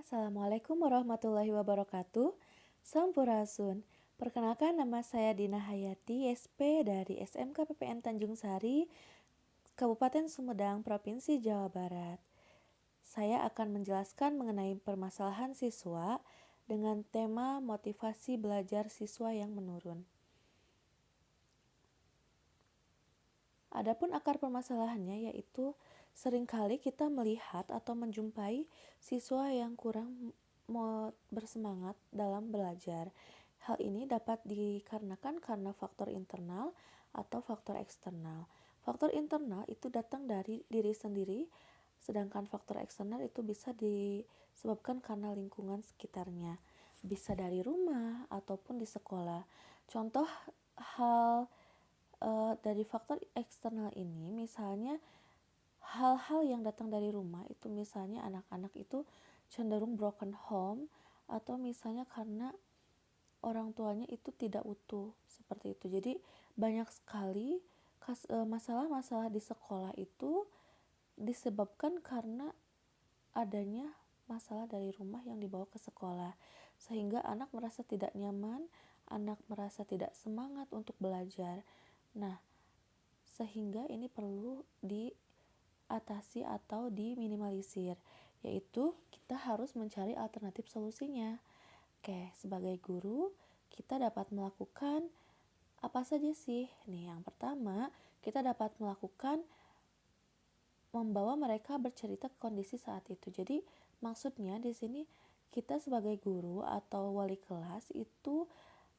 Assalamualaikum warahmatullahi wabarakatuh. Sampurasun. Perkenalkan, nama saya Dina Hayati, SP dari SMK PPN Tanjung Sari, Kabupaten Sumedang, Provinsi Jawa Barat. Saya akan menjelaskan mengenai permasalahan siswa dengan tema motivasi belajar siswa yang menurun. Adapun akar permasalahannya yaitu seringkali kita melihat atau menjumpai siswa yang kurang bersemangat dalam belajar. Hal ini dapat dikarenakan karena faktor internal atau faktor eksternal. Faktor internal itu datang dari diri sendiri, sedangkan faktor eksternal itu bisa disebabkan karena lingkungan sekitarnya. Bisa dari rumah ataupun di sekolah. Contoh hal dari faktor eksternal ini, misalnya hal-hal yang datang dari rumah itu, misalnya anak-anak itu cenderung broken home, atau misalnya karena orang tuanya itu tidak utuh seperti itu. Jadi banyak sekali masalah-masalah di sekolah itu disebabkan karena adanya masalah dari rumah yang dibawa ke sekolah, sehingga anak merasa tidak nyaman, anak merasa tidak semangat untuk belajar. Nah, sehingga ini perlu diatasi atau diminimalisir, yaitu kita harus mencari alternatif solusinya. Oke, sebagai guru, kita dapat melakukan apa saja sih? Nih, yang pertama, kita dapat melakukan membawa mereka bercerita ke kondisi saat itu. Jadi, maksudnya di sini kita sebagai guru atau wali kelas itu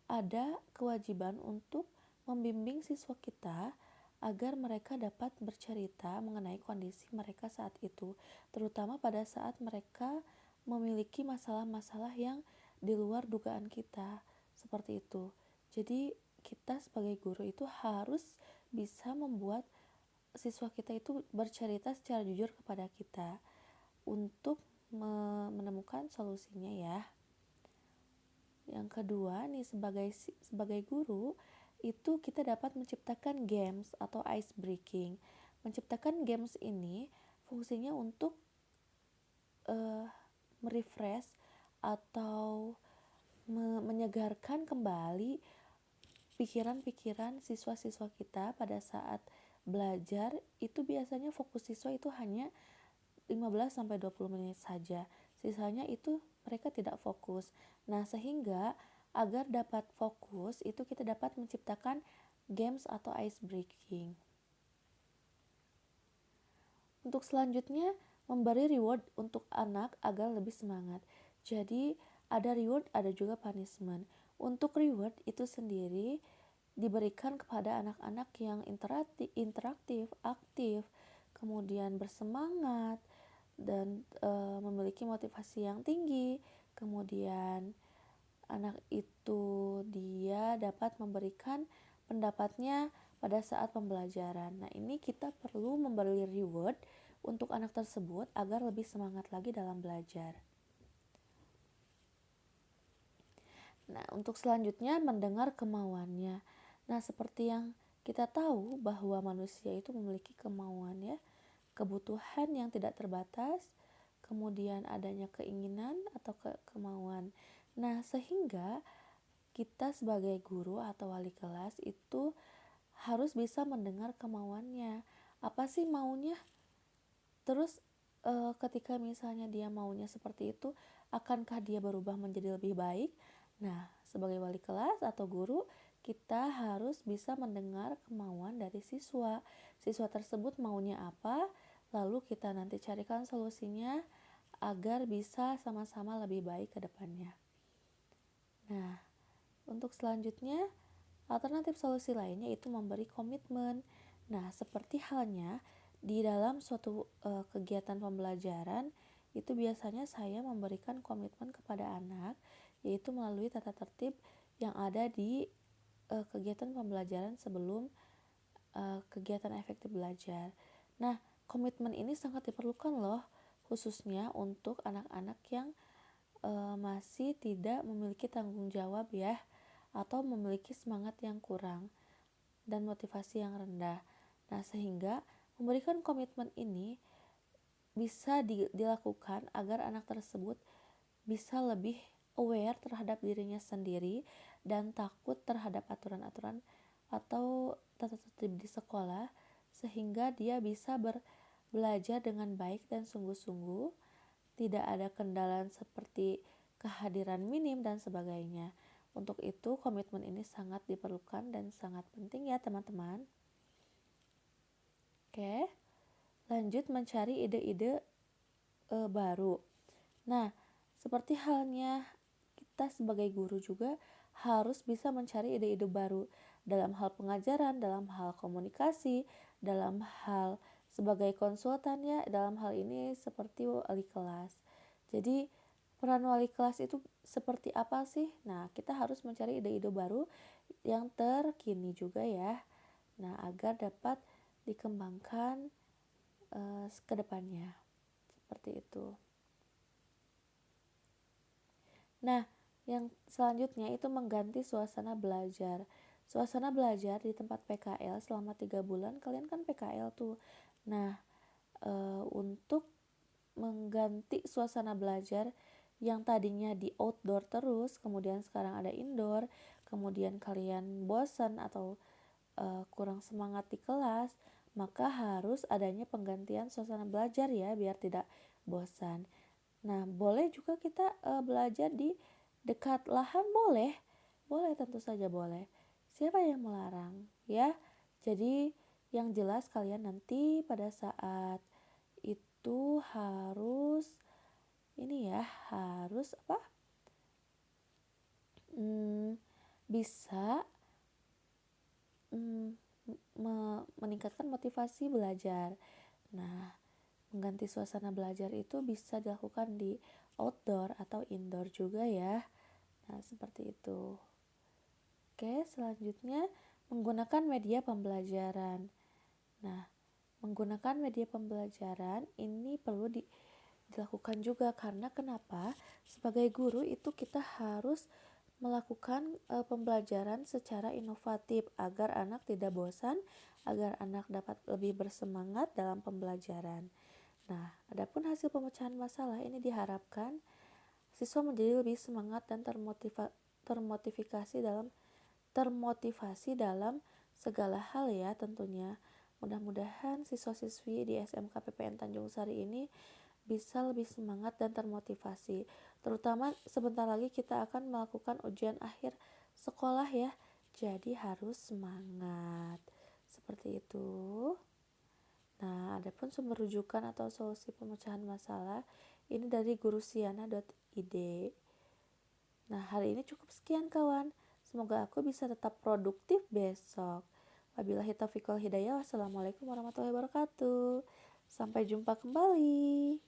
ada kewajiban untuk membimbing siswa kita agar mereka dapat bercerita mengenai kondisi mereka saat itu, terutama pada saat mereka memiliki masalah-masalah yang di luar dugaan kita, seperti itu. Jadi kita sebagai guru itu harus bisa membuat siswa kita itu bercerita secara jujur kepada kita untuk menemukan solusinya ya. Yang kedua nih, sebagai guru itu kita dapat menciptakan games atau ice breaking. Menciptakan games ini fungsinya untuk merefresh atau menyegarkan kembali pikiran-pikiran siswa-siswa kita pada saat belajar. Itu biasanya fokus siswa itu hanya 15-20 menit saja. Sisanya itu mereka tidak fokus. Nah, sehingga agar dapat fokus itu kita dapat menciptakan games atau ice breaking. Untuk selanjutnya, memberi reward untuk anak agar lebih semangat. Jadi, ada reward, ada juga punishment. Untuk reward itu sendiri diberikan kepada anak-anak yang interaktif, aktif, kemudian bersemangat, dan memiliki motivasi yang tinggi. Kemudian anak itu dia dapat memberikan pendapatnya pada saat pembelajaran. Nah, ini kita perlu memberi reward untuk anak tersebut agar lebih semangat lagi dalam belajar. Nah, untuk selanjutnya mendengar kemauannya. Nah, seperti yang kita tahu bahwa manusia itu memiliki kemauan ya, kebutuhan yang tidak terbatas, kemudian adanya keinginan atau kemauan. Nah, sehingga kita sebagai guru atau wali kelas itu harus bisa mendengar kemauannya. Apa sih maunya? Terus ketika misalnya dia maunya seperti itu, akankah dia berubah menjadi lebih baik? Nah, sebagai wali kelas atau guru, kita harus bisa mendengar kemauan dari siswa. Siswa tersebut maunya apa? Lalu kita nanti carikan solusinya agar bisa sama-sama lebih baik ke depannya. Nah, untuk selanjutnya, alternatif solusi lainnya itu memberi komitmen. Nah, seperti halnya di dalam suatu kegiatan pembelajaran, itu biasanya saya memberikan komitmen kepada anak, yaitu melalui tata tertib yang ada di kegiatan pembelajaran sebelum kegiatan efektif belajar. Nah, komitmen ini sangat diperlukan loh, khususnya untuk anak-anak yang masih tidak memiliki tanggung jawab ya, atau memiliki semangat yang kurang dan motivasi yang rendah. Nah, sehingga memberikan komitmen ini bisa dilakukan agar anak tersebut bisa lebih aware terhadap dirinya sendiri dan takut terhadap aturan-aturan atau tata tertib di sekolah, sehingga dia bisa belajar dengan baik dan sungguh-sungguh, tidak ada kendala seperti kehadiran minim dan sebagainya. Untuk itu komitmen ini sangat diperlukan dan sangat penting ya teman-teman. Oke, lanjut mencari ide-ide baru. Nah, seperti halnya kita sebagai guru juga harus bisa mencari ide-ide baru dalam hal pengajaran, dalam hal komunikasi, dalam hal sebagai konsultan ya, dalam hal ini seperti wali kelas. Jadi peran wali kelas itu seperti apa sih? Nah, kita harus mencari ide-ide baru yang terkini juga ya. Nah, agar dapat dikembangkan ke depannya. Seperti itu. Nah, yang selanjutnya itu mengganti suasana belajar. Suasana belajar di tempat PKL selama 3 bulan, kalian kan PKL tuh. Nah, untuk mengganti suasana belajar yang tadinya di outdoor terus, kemudian sekarang ada indoor, kemudian kalian bosan atau kurang semangat di kelas, maka harus adanya penggantian suasana belajar ya, biar tidak bosan. Nah, boleh juga kita belajar di dekat lahan, boleh. Boleh, tentu saja boleh. Siapa yang melarang, ya? Jadi, yang jelas kalian nanti pada saat itu harus ini ya, harus apa? Bisa meningkatkan motivasi belajar. Nah, mengganti suasana belajar itu bisa dilakukan di outdoor atau indoor juga ya. Nah, seperti itu. Oke, selanjutnya menggunakan media pembelajaran. Nah, menggunakan media pembelajaran ini perlu dilakukan juga, karena kenapa? Sebagai guru itu kita harus melakukan pembelajaran secara inovatif agar anak tidak bosan, agar anak dapat lebih bersemangat dalam pembelajaran. Nah, adapun hasil pemecahan masalah ini diharapkan siswa menjadi lebih semangat dan termotivasi dalam segala hal ya tentunya. Mudah-mudahan siswa-siswi di SMK PPN Tanjung Sari ini bisa lebih semangat dan termotivasi. Terutama sebentar lagi kita akan melakukan ujian akhir sekolah ya. Jadi harus semangat. Seperti itu. Nah, adapun sumber rujukan atau solusi pemecahan masalah ini dari gurusiana.id. Nah, hari ini cukup sekian kawan. Semoga aku bisa tetap produktif besok. Wabillahi taufiq wal hidayah. Wassalamualaikum warahmatullahi wabarakatuh. Sampai jumpa kembali.